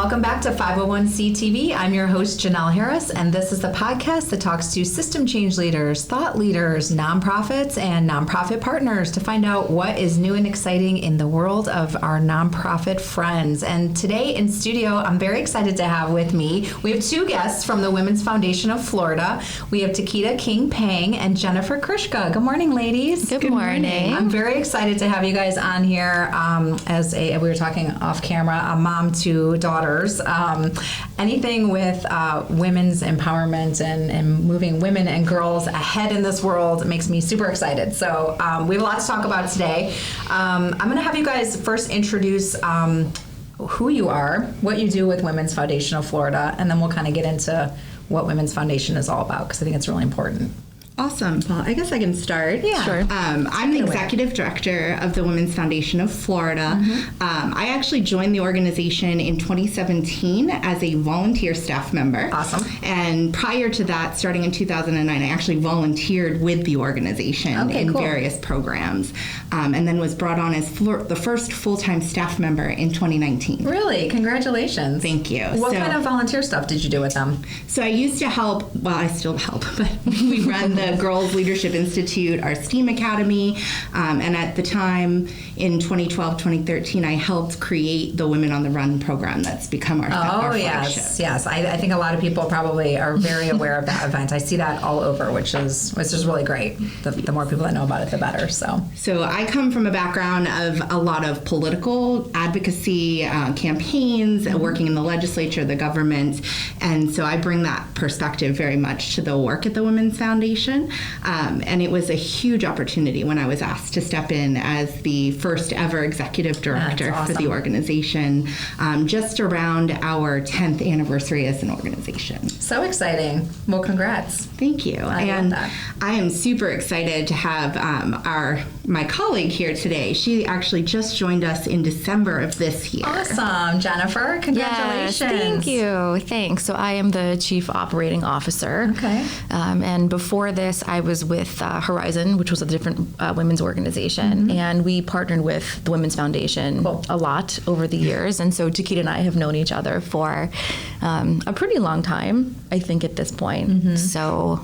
Welcome back to 501c TV. I'm your host, Janelle Harris, and this is the podcast that talks to system change leaders, thought leaders, nonprofits, and nonprofit partners to find out what is new and exciting in the world of our nonprofit friends. And today in studio, I'm very excited to have with me, we have two guests from the Women's Foundation of Florida. We have Takeata King-Pang and Jennifer Kryshka. Good morning, ladies. Good morning. I'm very excited to have you guys on here we were talking off camera, a mom to daughters. Anything with women's empowerment and moving women and girls ahead in this world makes me super excited. So we have a lot to talk about today. I'm going to have you guys first introduce who you are, what you do with Women's Foundation of Florida, and then we'll kind of get into what Women's Foundation is all about, because I think it's really important. Awesome. Well, I guess I can start. Yeah. Sure. I'm the executive director of the Women's Foundation of Florida. Mm-hmm. I actually joined the organization in 2017 as a volunteer staff member. Awesome. And prior to that, starting in 2009, I actually volunteered with the organization in various programs, and then was brought on as the first full-time staff member in 2019. Really? Congratulations. Thank you. What kind of volunteer stuff did you do with them? So I used to help, well, I still help, but we run the Girls Leadership Institute, our STEAM Academy, and at the time in 2012, 2013, I helped create the Women on the Run program that's become our flagship. Yes. I think a lot of people probably are very aware of that event. I see that all over, which is really great. The more people that know about it, the better. So I come from a background of a lot of political advocacy campaigns, working in the legislature, the government, and so I bring that perspective very much to the work at the Women's Foundation. And it was a huge opportunity when I was asked to step in as the first ever executive director for the organization, just around our 10th anniversary as an organization. So exciting. Well, congrats. Thank you. I love that. I am super excited to have my colleague here today. She actually just joined us in December of this year. Awesome. Jennifer, congratulations. Yes, thank you. Thanks. So I am the Chief Operating Officer. Okay. And before this, I was with Horizon, which was a different women's organization, and we partnered with the Women's Foundation a lot over the years. And so Takeata and I have known each other for a pretty long time, I think, at this point. So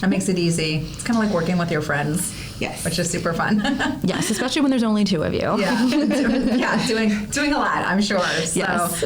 that makes it easy. It's kind of like working with your friends. Yes. Which is super fun. yes, especially when there's only two of you. Yeah, doing a lot, I'm sure. So yes.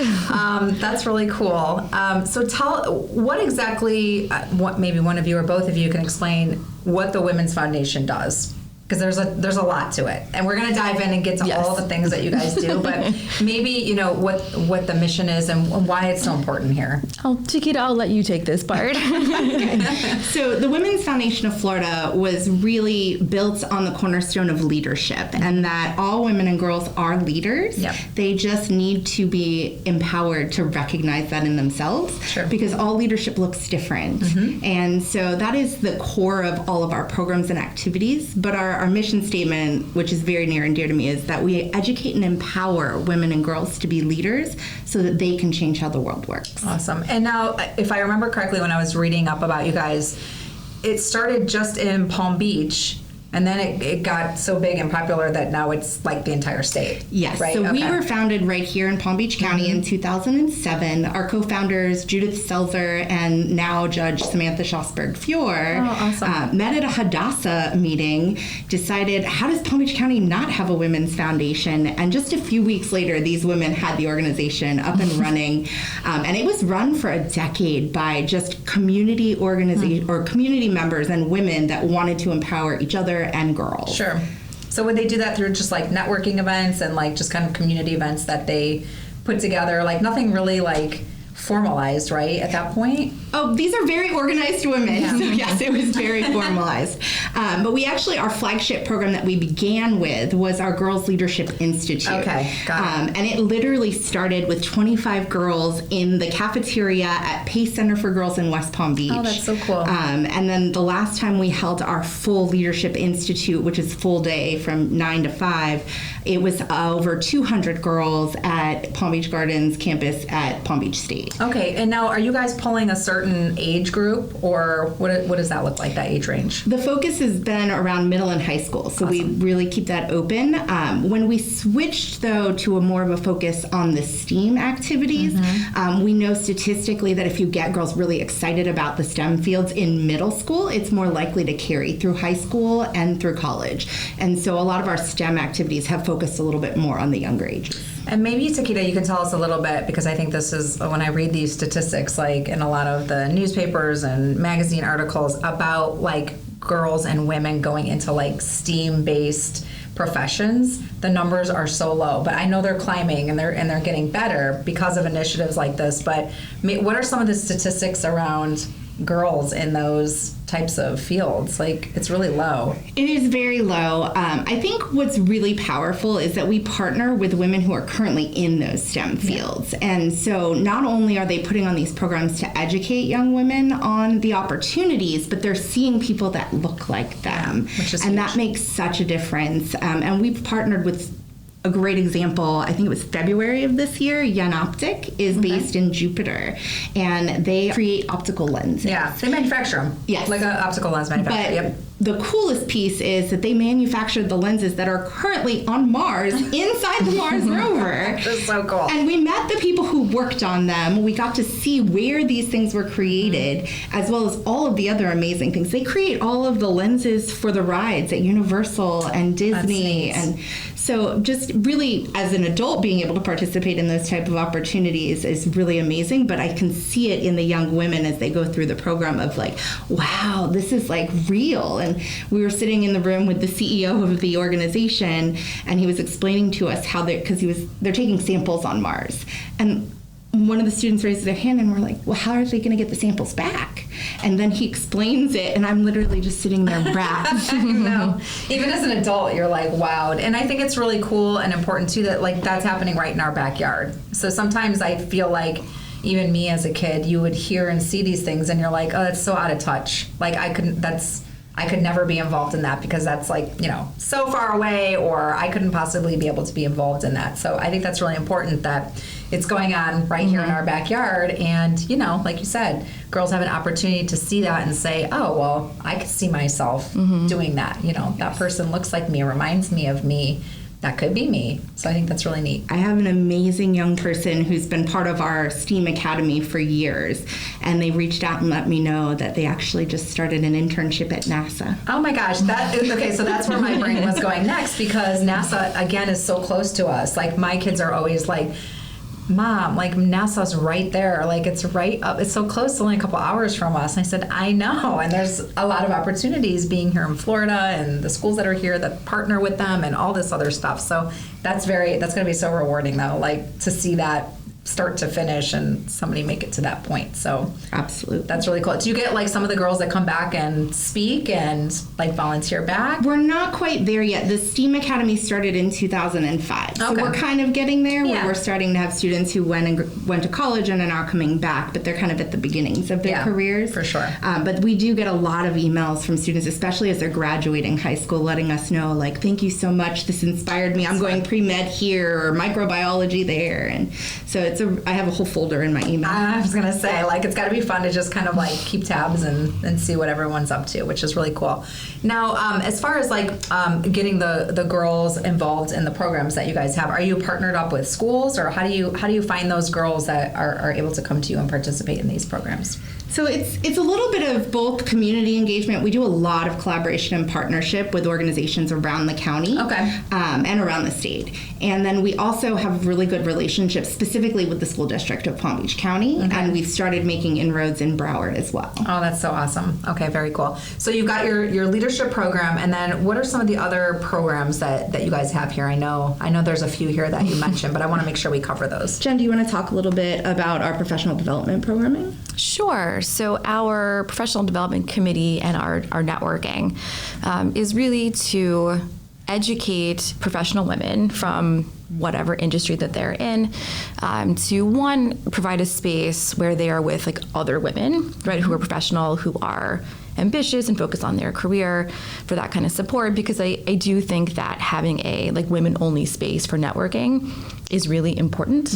That's really cool. So tell what exactly, what maybe one of you or both of you can explain what the Women's Foundation does. Because there's a lot to it, and we're going to dive in and get to all the things that you guys do. But maybe what the mission is and why it's so important here. Takeata, I'll let you take this part. So the Women's Foundation of Florida was really built on the cornerstone of leadership, and that all women and girls are leaders. Yep. They just need to be empowered to recognize that in themselves. Sure. Because all leadership looks different, and so that is the core of all of our programs and activities. But our mission statement, which is very near and dear to me, is that we educate and empower women and girls to be leaders so that they can change how the world works. Awesome. And now, if I remember correctly, when I was reading up about you guys, it started just in Palm Beach, and then it got so big and popular that now it's like the entire state. Yes. Right? So we were founded right here in Palm Beach County in 2007. Our co-founders, Judith Selzer and now Judge Samantha Schosberg-Fior, met at a Hadassah meeting, decided, how does Palm Beach County not have a women's foundation? And just a few weeks later, these women had the organization up and running. And it was run for a decade by just community organization or community members and women that wanted to empower each other and girls. Sure. So would they do that through just like networking events and like just kind of community events that they put together? Like nothing really like formalized, right, at that point? Oh, these are very organized women. Yeah. So yes, it was very formalized. But we actually, our flagship program that we began with was our Girls Leadership Institute. Okay, got it. And it literally started with 25 girls in the cafeteria at Pace Center for Girls in West Palm Beach. Oh, that's so cool. And then the last time we held our full Leadership Institute, which is full day from 9 to 5, it was over 200 girls at Palm Beach Gardens campus at Palm Beach State. Okay, and now are you guys pulling a certain age group, or what does that look like, that age range? The focus has been around middle and high school, so we really keep that open. When we switched, though, to a more of a focus on the STEAM activities, we know statistically that if you get girls really excited about the STEM fields in middle school, it's more likely to carry through high school and through college. And so a lot of our STEM activities have focused a little bit more on the younger ages. And maybe, Takeata, you can tell us a little bit, because I think this is, when I read these statistics, like in a lot of the newspapers and magazine articles about like girls and women going into like STEAM-based professions, the numbers are so low. But I know they're climbing and they're getting better because of initiatives like this. But what are some of the statistics around girls in those types of fields? Like, it's really low. It is very low. I think what's really powerful is that we partner with women who are currently in those STEM fields. And so not only are they putting on these programs to educate young women on the opportunities, but they're seeing people that look like them. Which is and huge. that makes such a difference. And we've partnered with a great example, I think it was February of this year. Yanoptic is based in Jupiter, and they create optical lenses. Yeah, they manufacture them. Yes. Like an optical lens manufacturer. But the coolest piece is that they manufactured the lenses that are currently on Mars inside the Mars rover. That's so cool. And we met the people who worked on them. We got to see where these things were created, as well as all of the other amazing things. They create all of the lenses for the rides at Universal and Disney. And so just really, as an adult, being able to participate in those type of opportunities is really amazing. But I can see it in the young women as they go through the program of like, wow, this is like real. And we were sitting in the room with the CEO of the organization, and he was explaining to us how they're taking samples on Mars. And one of the students raised their hand, and we're like, well, how are they going to get the samples back? And then he explains it, and I'm literally just sitting there wrapped. No. Even as an adult, you're like, wowed. And I think it's really cool and important, too, that like that's happening right in our backyard. So sometimes I feel like even me as a kid, you would hear and see these things, and you're like, oh, that's so out of touch. Like I could never be involved in that because that's like, so far away, or I couldn't possibly be able to be involved in that. So I think that's really important that it's going on right here in our backyard. And, like you said, girls have an opportunity to see that and say, oh, well, I could see myself doing that. That person looks like me, reminds me of me. That could be me. So I think that's really neat. I have an amazing young person who's been part of our STEAM Academy for years, and they reached out and let me know that they actually just started an internship at NASA. Oh my gosh, okay, so that's where my brain was going next, because NASA, again, is so close to us. Like, my kids are always like, Mom, like NASA's right there. Like, it's right up. It's so close, only a couple hours from us. And I said, I know. And there's a lot of opportunities being here in Florida, and the schools that are here that partner with them and all this other stuff. So that's going to be so rewarding, though, like to see that start to finish and somebody make it to that point. So absolutely, that's really cool. Do you get like some of the girls that come back and speak and like volunteer back? We're not quite there yet. The STEAM Academy started in 2005, so we're kind of getting there. Where we're starting to have students who went to college and are now coming back, but they're kind of at the beginnings of their careers, for sure. But we do get a lot of emails from students, especially as they're graduating high school, letting us know like, thank you so much, this inspired me. I'm going pre-med here or microbiology there, and so I have a whole folder in my email. I was going to say, like, it's got to be fun to just kind of like keep tabs and see what everyone's up to, which is really cool. Now, as far as like getting the girls involved in the programs that you guys have, are you partnered up with schools, or how do you find those girls that are able to come to you and participate in these programs? So it's a little bit of both community engagement. We do a lot of collaboration and partnership with organizations around the county and around the state. And then we also have really good relationships specifically with the school district of Palm Beach County. And we've started making inroads in Broward as well. Oh, that's so awesome. Okay, very cool. So you've got your leadership program, and then what are some of the other programs that you guys have here? I know there's a few here that you mentioned, but I want to make sure we cover those. Jen, do you want to talk a little bit about our professional development programming? Sure. So our professional development committee and our networking is really to educate professional women from whatever industry that they're in, to one, provide a space where they are with like other women, right, who are professional, who are ambitious and focused on their career, for that kind of support, because I do think that having a like women only space for networking is really important.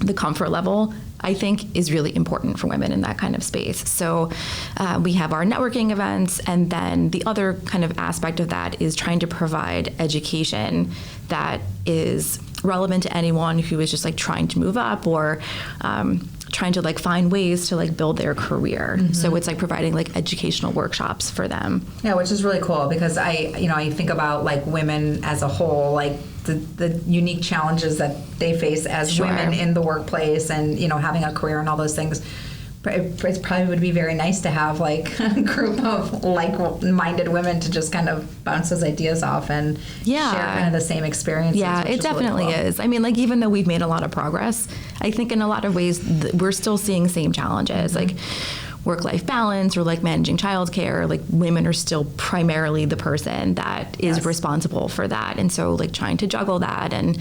the comfort level, I think, is really important for women in that kind of space. So we have our networking events, and then the other kind of aspect of that is trying to provide education that is relevant to anyone who is just like trying to move up or trying to like find ways to like build their career. So it's like providing like educational workshops for them. Yeah, which is really cool because I think about like women as a whole, like the unique challenges that they face as women in the workplace and, having a career and all those things. It probably would be very nice to have like a group of like-minded women to just kind of bounce those ideas off and share kind of the same experiences. Yeah, it definitely really cool. is. I mean, like even though we've made a lot of progress, I think in a lot of ways we're still seeing same challenges. Like work-life balance or like managing childcare, like women are still primarily the person that is responsible for that. And so like trying to juggle that and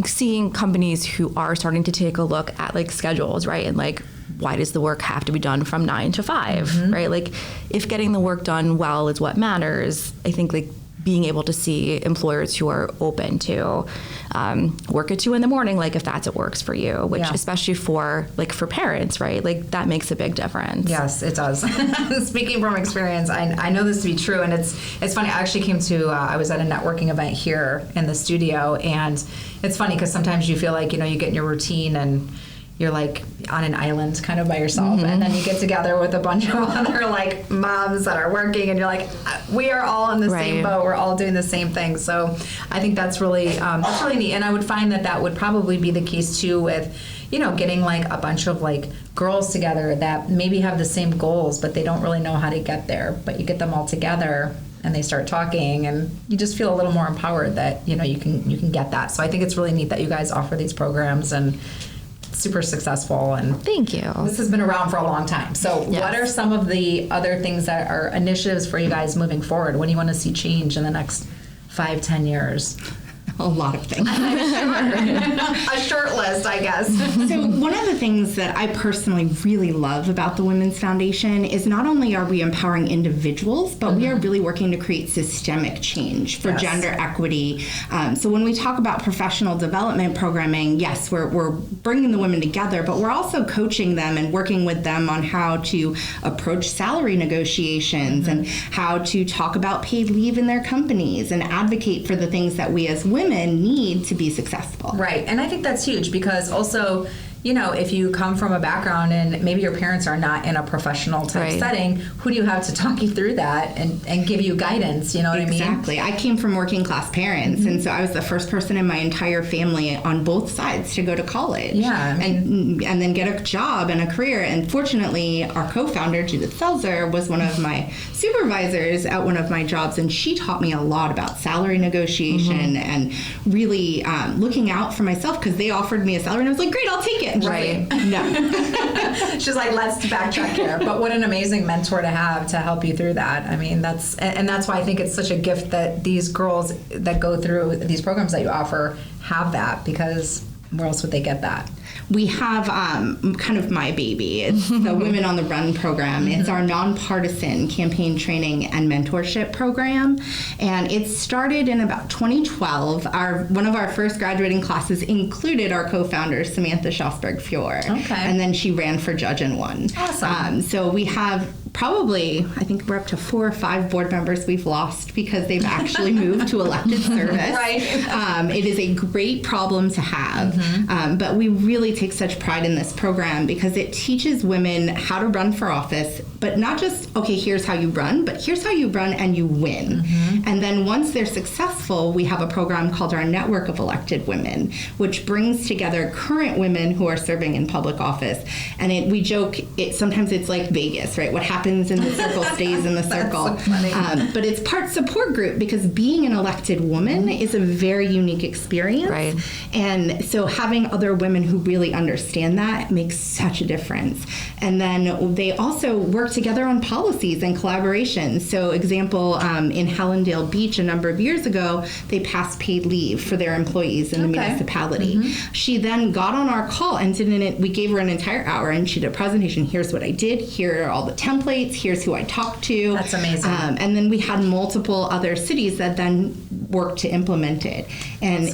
seeing companies who are starting to take a look at like schedules, right? And like, why does the work have to be done from 9 to 5, right? Like if getting the work done well is what matters, I think like being able to see employers who are open to work at 2 a.m, like if that's what works for you, which especially for parents, right? Like that makes a big difference. Yes, it does. Speaking from experience, I know this to be true, and it's funny. I actually came to I was at a networking event here in the studio, and it's funny because sometimes you feel like you get in your routine and you're like on an island kind of by yourself, and then you get together with a bunch of other like moms that are working, and you're like, we are all in the same boat, we're all doing the same thing. So I think that's really neat, and I would find that would probably be the case too with getting like a bunch of like girls together that maybe have the same goals but they don't really know how to get there, but you get them all together and they start talking and you just feel a little more empowered that you can get that. So I think it's really neat that you guys offer these programs and super successful. And thank you. This has been around for a long time. So what are some of the other things that are initiatives for you guys moving forward? What do you want to see change in the next 5-10 years? A lot of things. A short list, I guess. So one of the things that I personally really love about the Women's Foundation is not only are we empowering individuals, but we are really working to create systemic change for gender equity. So when we talk about professional development programming, yes, we're bringing the women together, but we're also coaching them and working with them on how to approach salary negotiations and how to talk about paid leave in their companies and advocate for the things that we as women need to be successful. Right. And I think that's huge because also, if you come from a background and maybe your parents are not in a professional type setting, who do you have to talk you through that and give you guidance? You know what I mean? Exactly. I came from working class parents, and so I was the first person in my entire family on both sides to go to college. Yeah. And then get a job and a career. And fortunately, our co-founder, Judith Selzer, was one of my supervisors at one of my jobs, and she taught me a lot about salary negotiation and really looking out for myself because they offered me a salary, and I was like, great, I'll take it. Right. No. She's like, let's backtrack here. But what an amazing mentor to have to help you through that. I mean, that's why I think it's such a gift that these girls that go through these programs that you offer have that, because where else would they get that? We have kind of my baby. It's the Women on the Run program. It's our nonpartisan campaign training and mentorship program. And it started in about 2012. One of our first graduating classes included our co-founder, Samantha Schosberg-Fior. Okay. And then she ran for judge and won. Awesome. So we have probably, I think we're up to 4 or 5 board members we've lost because they've actually moved to elected service. Right. It is a great problem to have, but we really take such pride in this program because it teaches women how to run for office, but not just, okay, here's how you run, but here's how you run and you win. And then once they're successful, we have a program called our Network of Elected Women, which brings together current women who are serving in public office. And we joke, sometimes it's like Vegas, right? What happens in the circle stays in the circle. So funny. But it's part support group because being an elected woman is a very unique experience. Right. And so having other women who really understand that makes such a difference. And then they also work together on policies and collaboration. So example, in Hallandale Beach a number of years ago, they passed paid leave for their employees in the municipality. She then got on our call and we gave her an entire hour and she did a presentation. Here's what I did. Here are all the templates. Here's who I talked to. That's amazing. And then we had multiple other cities that then work to implement it. And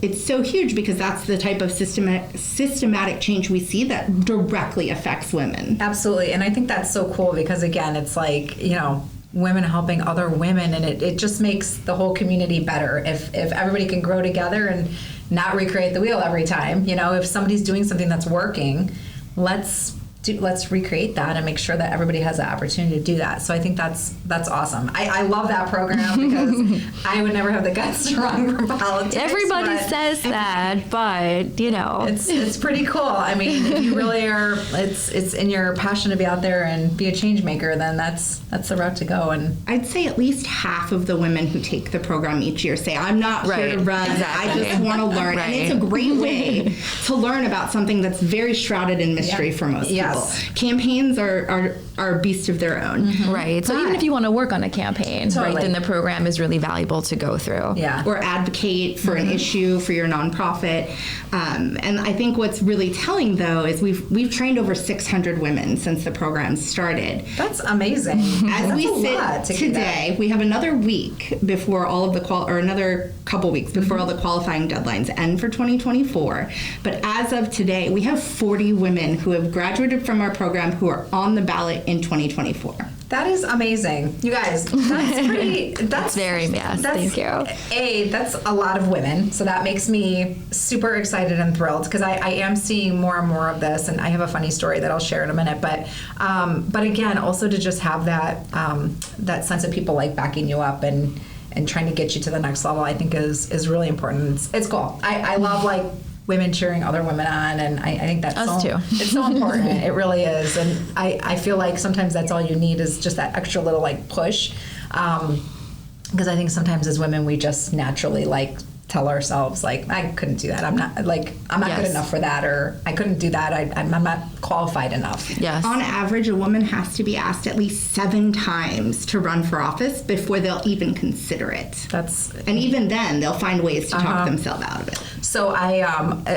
it's so huge because that's the type of systematic change we see that directly affects women. Absolutely. And I think that's so cool because, again, it's like, women helping other women, and it just makes the whole community better if everybody can grow together and not recreate the wheel every time. If somebody's doing something that's working, let's recreate that and make sure that everybody has the opportunity to do that. So I think that's awesome. I love that program because I would never have the guts to run for politics. Everybody says that, but it's pretty cool. I mean, if you really are, it's in your passion to be out there and be a change maker, then that's the route to go. And I'd say at least half of the women who take the program each year say, I'm not here to run, exactly. I just want to learn. Right. And it's a great way to learn about something that's very shrouded in mystery for most people. Campaigns are a beast of their own. Mm-hmm. Right. So even if you want to work on a campaign, right, then the program is really valuable to go through. Yeah. Or advocate for an issue for your nonprofit. And I think what's really telling, though, is we've trained over 600 women since the program started. That's amazing. As we sit today, we have another week before all of the another couple weeks before all the qualifying deadlines end for 2024. But as of today, we have 40 women who have graduated from our program who are on the ballot in 2024. That is amazing. You guys, that's pretty... That's very, yes, thank you. That's a lot of women, so that makes me super excited and thrilled because I am seeing more and more of this, and I have a funny story that I'll share in a minute, but again, also to just have that sense of people like backing you up and trying to get you to the next level, I think is really important. It's cool. I love like women cheering other women on, and I think that's it's so important. It really is, and I feel like sometimes that's all you need is just that extra little like push, because I think sometimes as women we just naturally like tell ourselves like I couldn't do that. I'm not good enough for that, or I couldn't do that. I'm not qualified enough. Yes. On average, a woman has to be asked at least 7 times to run for office before they'll even consider it. And even then, they'll find ways to talk themselves out of it. So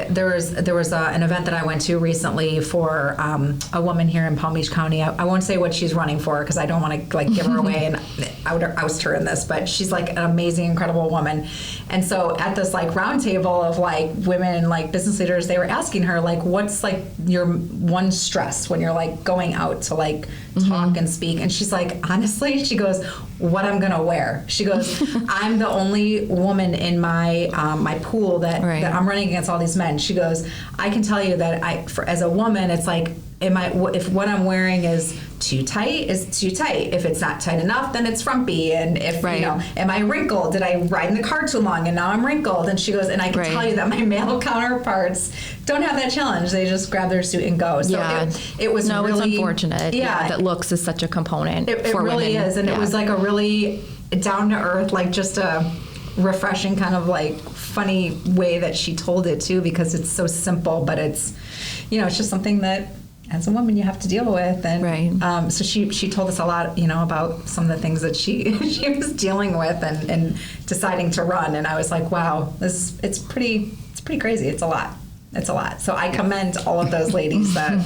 there was an event that I went to recently for a woman here in Palm Beach County. I won't say what she's running for because I don't want to like give her away and I would oust her in this, but she's like an amazing, incredible woman. And so at this like round table of like women like business leaders, they were asking her like, what's like your one stress when you're like going out to like talk and speak? And she's like, honestly, she goes, what I'm gonna wear. She goes, I'm the only woman in my my pool that I'm running against all these men. She goes, I can tell you that as a woman, it's like, if what I'm wearing is too tight, is too tight. If it's not tight enough, then it's frumpy. And if, am I wrinkled? Did I ride in the car too long and now I'm wrinkled? And she goes, and I can tell you that my male counterparts don't have that challenge. They just grab their suit and go. So it was really... it's unfortunate that looks is such a component for women. It really is. And it was like a really down to earth, like just a refreshing kind of like funny way that she told it too, because it's so simple, but it's, it's just something that as a woman you have to deal with. And so she told us a lot, about some of the things that she was dealing with and deciding to run. And I was like, wow, it's pretty crazy. It's a lot. So I commend all of those ladies that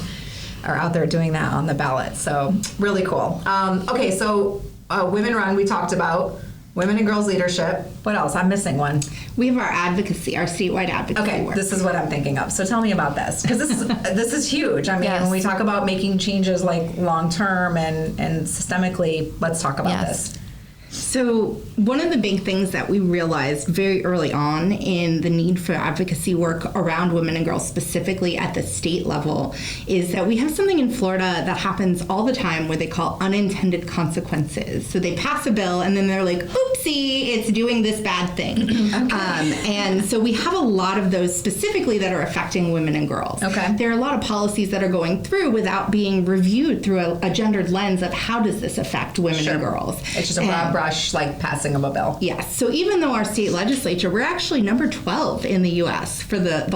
are out there doing that on the ballot. So really cool. Okay, so Women Run, we talked about. Women and Girls Leadership. What else? I'm missing one. We have our advocacy, our statewide advocacy work. This is what I'm thinking of. So tell me about this, because this is huge. I mean, when we talk about making changes like long term and systemically, let's talk about this. So one of the big things that we realized very early on in the need for advocacy work around women and girls, specifically at the state level, is that we have something in Florida that happens all the time where they call unintended consequences. So they pass a bill and then they're like, oopsie, it's doing this bad thing. And so we have a lot of those specifically that are affecting women and girls. There are a lot of policies that are going through without being reviewed through a gendered lens of how does this affect women and girls. It's just a broad brush, like passing of a bill. Yes. So even though our state legislature, we're actually number 12 in the U.S. for the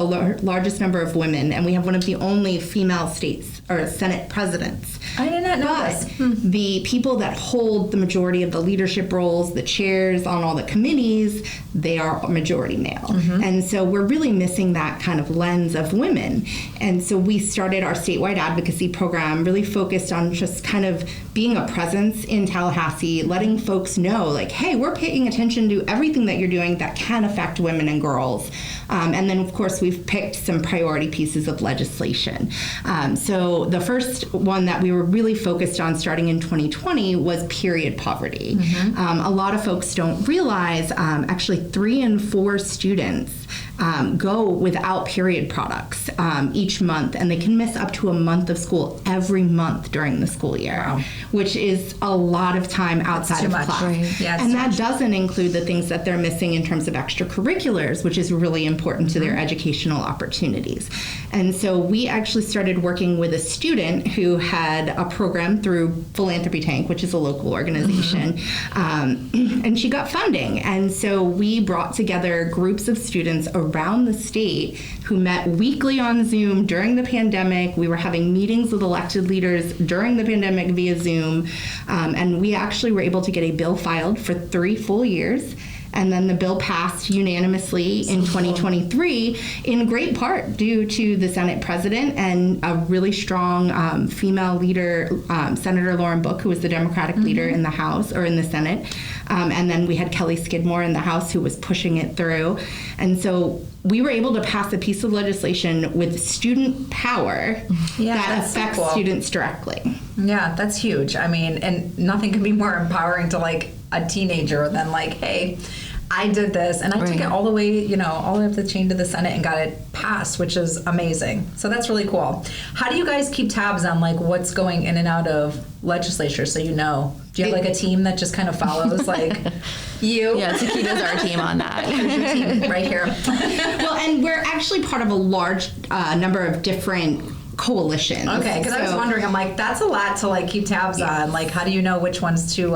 largest number of women, and we have one of the only female states or Senate presidents. I did not know But this. the people that hold the majority of the leadership roles, the chairs on all the committees, they are majority male. And so we're really missing that kind of lens of women. And so we started our statewide advocacy program, really focused on just kind of being a presence in Tallahassee, letting folks know, like, hey, we're paying attention to everything that you're doing that can affect women and girls. And then, of course, we've picked some priority pieces of legislation. So the first one that we were really focused on starting in 2020 was period poverty. A lot of folks don't realize actually 3 in 4 students go without period products each month, and they can miss up to a month of school every month during the school year, which is a lot of time outside of class. Right. Yeah, and that doesn't include the things that they're missing in terms of extracurriculars, which is really important to their educational opportunities. And so we actually started working with a student who had a program through Philanthropy Tank, which is a local organization, and she got funding. And so we brought together groups of students around the state who met weekly on Zoom during the pandemic. We were having meetings with elected leaders during the pandemic via Zoom, and we actually were able to get a bill filed for 3 full years. And then the bill passed unanimously in 2023, in great part due to the Senate president and a really strong female leader, Senator Lauren Book, who was the Democratic leader in the House or in the Senate. And then we had Kelly Skidmore in the House who was pushing it through. And so we were able to pass a piece of legislation with student power that affects students directly. Yeah, that's huge. I mean, and nothing can be more empowering to like a teenager than like, hey, I did this, and I took it all the way, all the way up the chain to the Senate and got it passed, which is amazing. So that's really cool. How do you guys keep tabs on like what's going in and out of legislature? So do you have like a team that just kind of follows like you? Yeah, Takeata's our team on that. Here's your team right here. Well, and we're actually part of a large number of different coalitions. Okay, because I was wondering, I'm like, that's a lot to like keep tabs on. Like, how do you know which ones to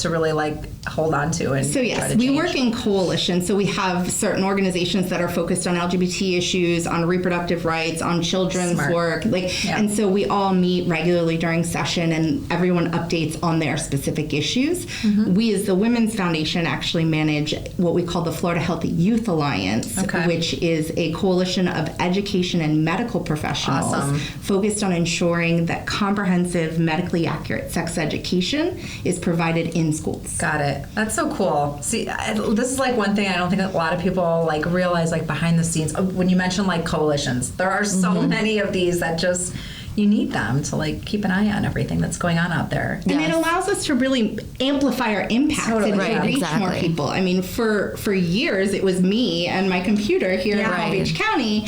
really like hold on to and so yes, we work in coalitions. So we have certain organizations that are focused on LGBT issues, on reproductive rights, on children's work, and so we all meet regularly during session, and everyone updates on their specific issues. We, as the Women's Foundation, actually manage what we call the Florida Healthy Youth Alliance, which is a coalition of education and medical professionals focused on ensuring that comprehensive, medically accurate sex education is provided in schools. Got it. That's so cool. See, this is like one thing I don't think a lot of people like realize, like behind the scenes. When you mention like coalitions, there are so many of these that just you need them to like keep an eye on everything that's going on out there. And it allows us to really amplify our impact and to reach more people. I mean, for years it was me and my computer here in Palm Beach County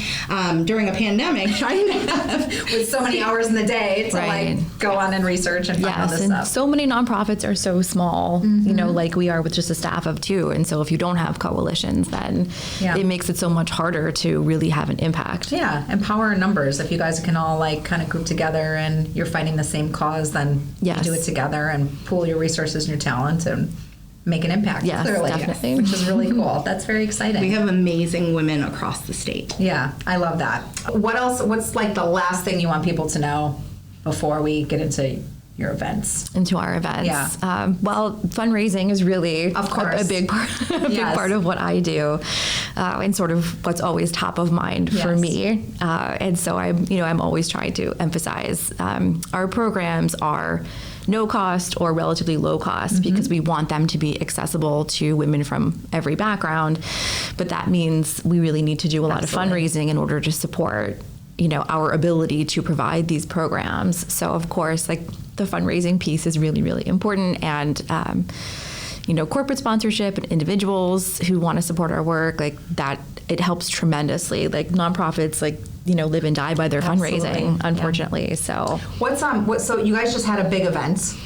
during a pandemic trying to have with so many hours in the day to like go on and research and find all this stuff. So many nonprofits are so small, like we are with just a staff of 2. And so if you don't have coalitions, then it makes it so much harder to really have an impact. Yeah, and power in numbers. If you guys can all like kind of group together and you're fighting the same cause, then you do it together and pool your resources and your talent and make an impact. Yes, clearly, definitely. which is really cool. That's very exciting. We have amazing women across the state. Yeah, I love that. What else? What's like the last thing you want people to know before we get into your events? Into our events. Yeah. Well, fundraising is really of course a big part of what I do, and sort of what's always top of mind for me. And so I'm always trying to emphasize our programs are no cost or relatively low cost because we want them to be accessible to women from every background. But that means we really need to do a lot of fundraising in order to support our ability to provide these programs. So of course, like the fundraising piece is really, really important. And, corporate sponsorship and individuals who want to support our work, like that, it helps tremendously. Like nonprofits, live and die by their fundraising, unfortunately. Yeah. So so you guys just had a big event.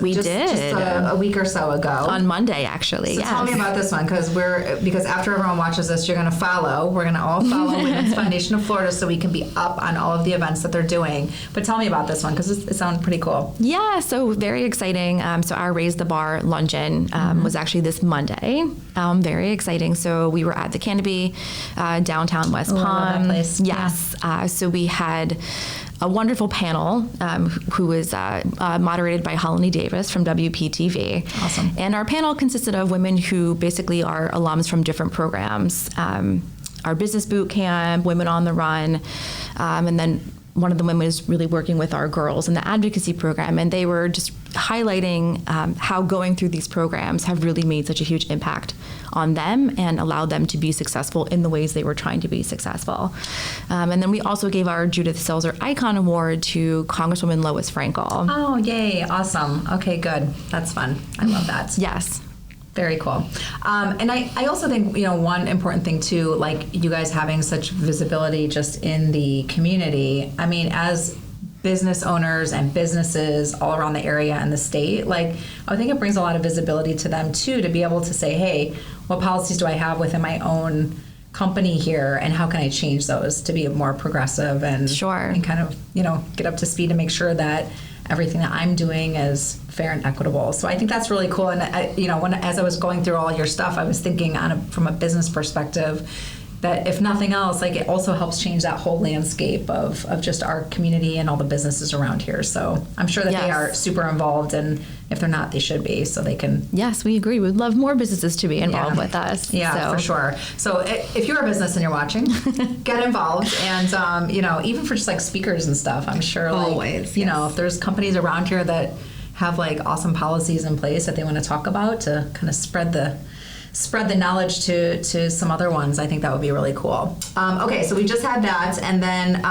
We did just a week or so ago on Monday, actually. So tell me about this one, because after everyone watches this, you're going to follow. We're going to all follow Women's Foundation of Florida so we can be up on all of the events that they're doing. But tell me about this one because it sounds pretty cool. Yeah, so very exciting. So our Raise the Bar luncheon was actually this Monday. Very exciting. So we were at the Canopy, downtown West Palm. Love that place. Yes. So we had a wonderful panel who was moderated by Holly Davis from WPTV. Awesome. And our panel consisted of women who basically are alums from different programs. Our business boot camp, Women on the Run, and then one of the women was really working with our girls in the advocacy program, and they were just highlighting how going through these programs have really made such a huge impact on them and allowed them to be successful in the ways they were trying to be successful. And then we also gave our Judith Selzer Icon Award to Congresswoman Lois Frankel. Oh, yay. Awesome. Okay, good. That's fun. I love that. Yes. Very cool. And I also think, one important thing too, like you guys having such visibility just in the community. I mean, as business owners and businesses all around the area and the state, like I think it brings a lot of visibility to them too, to be able to say, hey, what policies do I have within my own company here, and how can I change those to be more progressive and and kind of, get up to speed and make sure that everything that I'm doing is fair and equitable. So I think that's really cool. And as I was going through all your stuff, I was thinking from a business perspective that if nothing else, like it also helps change that whole landscape of just our community and all the businesses around here. So I'm sure that they are super involved, and if they're not, they should be, so they can. Yes, we agree. We'd love more businesses to be involved with us. Yeah, for sure. So if you're a business and you're watching, get involved. And, even for just like speakers and stuff, I'm sure always, if there's companies around here that have like awesome policies in place that they want to talk about to kind of spread the knowledge to some other ones, I think that would be really cool. Okay, so we just had that, and then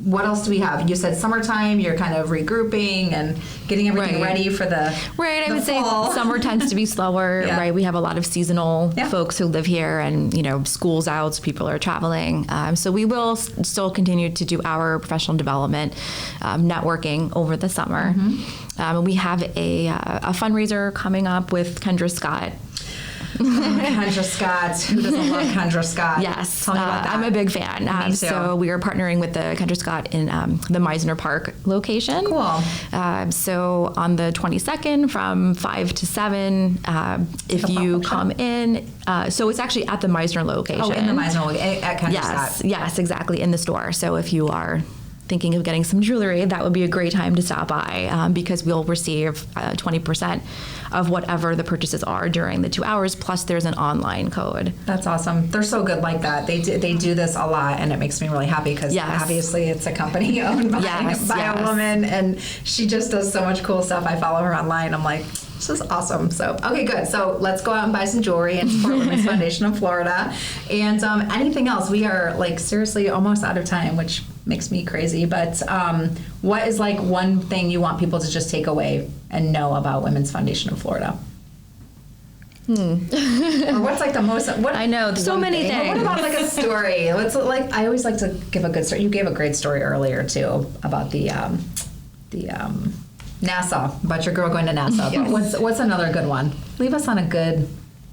what else do we have? You said summertime, you're kind of regrouping and getting everything ready for the Right, I would fall. say summer tends to be slower, right? We have a lot of seasonal folks who live here, and, school's out, so people are traveling. So we will still continue to do our professional development, networking over the summer. We have a fundraiser coming up with Kendra Scott. Kendra Scott. Who doesn't love Kendra Scott? Yes. Tell me about that. I'm a big fan. Me too. So we are partnering with the Kendra Scott in the Meisner Park location. Cool. So on the 22nd from 5 to 7, if you come in, so it's actually at the Meisner location. Oh, in the Meisner location, at Kendra Scott. Yes, exactly, in the store. So if you are thinking of getting some jewelry, that would be a great time to stop by, because we'll receive 20% of whatever the purchases are during the 2 hours, plus there's an online code. That's awesome. They're so good like that. They do this a lot, and it makes me really happy because obviously it's a company owned by a woman, and she just does so much cool stuff. I follow her online. I'm like, this is awesome. So, okay, good. So let's go out and buy some jewelry and support Women's Foundation of Florida. And anything else? We are like seriously almost out of time, which makes me crazy. But what is like one thing you want people to just take away and know about Women's Foundation of Florida? Or what's like the most? I know, so many things. What about like a story? I always like to give a good story. You gave a great story earlier too about the NASA, about your girl going to NASA. Yes. But what's another good one? Leave us on a good,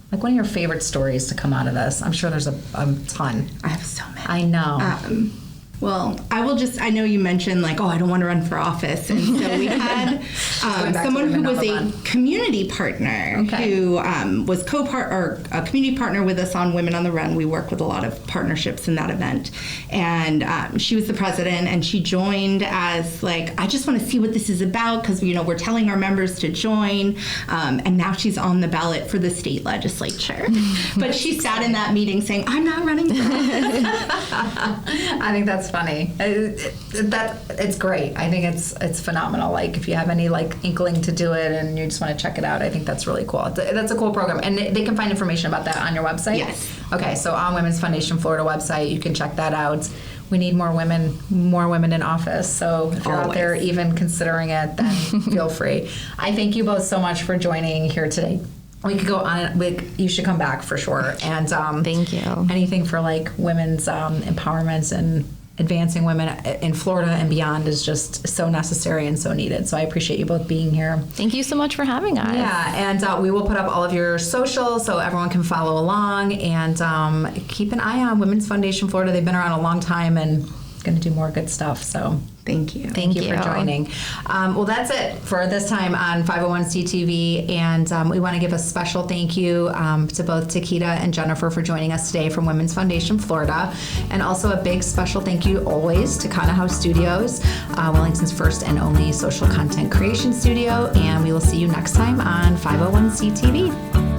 like one of your favorite stories to come out of this. I'm sure there's a ton. I have so many. I know. Well, I know you mentioned like, I don't want to run for office. And so we had someone who was a community partner who was a community partner with us on Women on the Run. We work with a lot of partnerships in that event. And she was the president, and she joined as like, I just want to see what this is about, because, we're telling our members to join. And now she's on the ballot for the state legislature. But she sat in that meeting saying, I'm not running for office. I think that's funny. It's great. I think it's phenomenal. Like if you have any like inkling to do it and you just want to check it out, I think that's really cool. That's a cool program, and they can find information about that on your website. Yes. Okay, so on Women's Foundation Florida website, you can check that out. We need more women in office. So if you're out there even considering it, then feel free. I thank you both so much for joining here today. We could go on. You should come back for sure. And thank you. Anything for like women's empowerment and advancing women in Florida and beyond is just so necessary and so needed. So I appreciate you both being here. Thank you so much for having us. Yeah, and we will put up all of your socials so everyone can follow along, and keep an eye on Women's Foundation Florida. They've been around a long time, and going to do more good stuff. So thank you. Thank you for joining. Well, that's it for this time on 501c TV, and we want to give a special thank you to both Takeata and Jennifer for joining us today from Women's Foundation Florida, and also a big special thank you always to Kana House Studios, Wellington's first and only social content creation studio, and we will see you next time on 501c TV.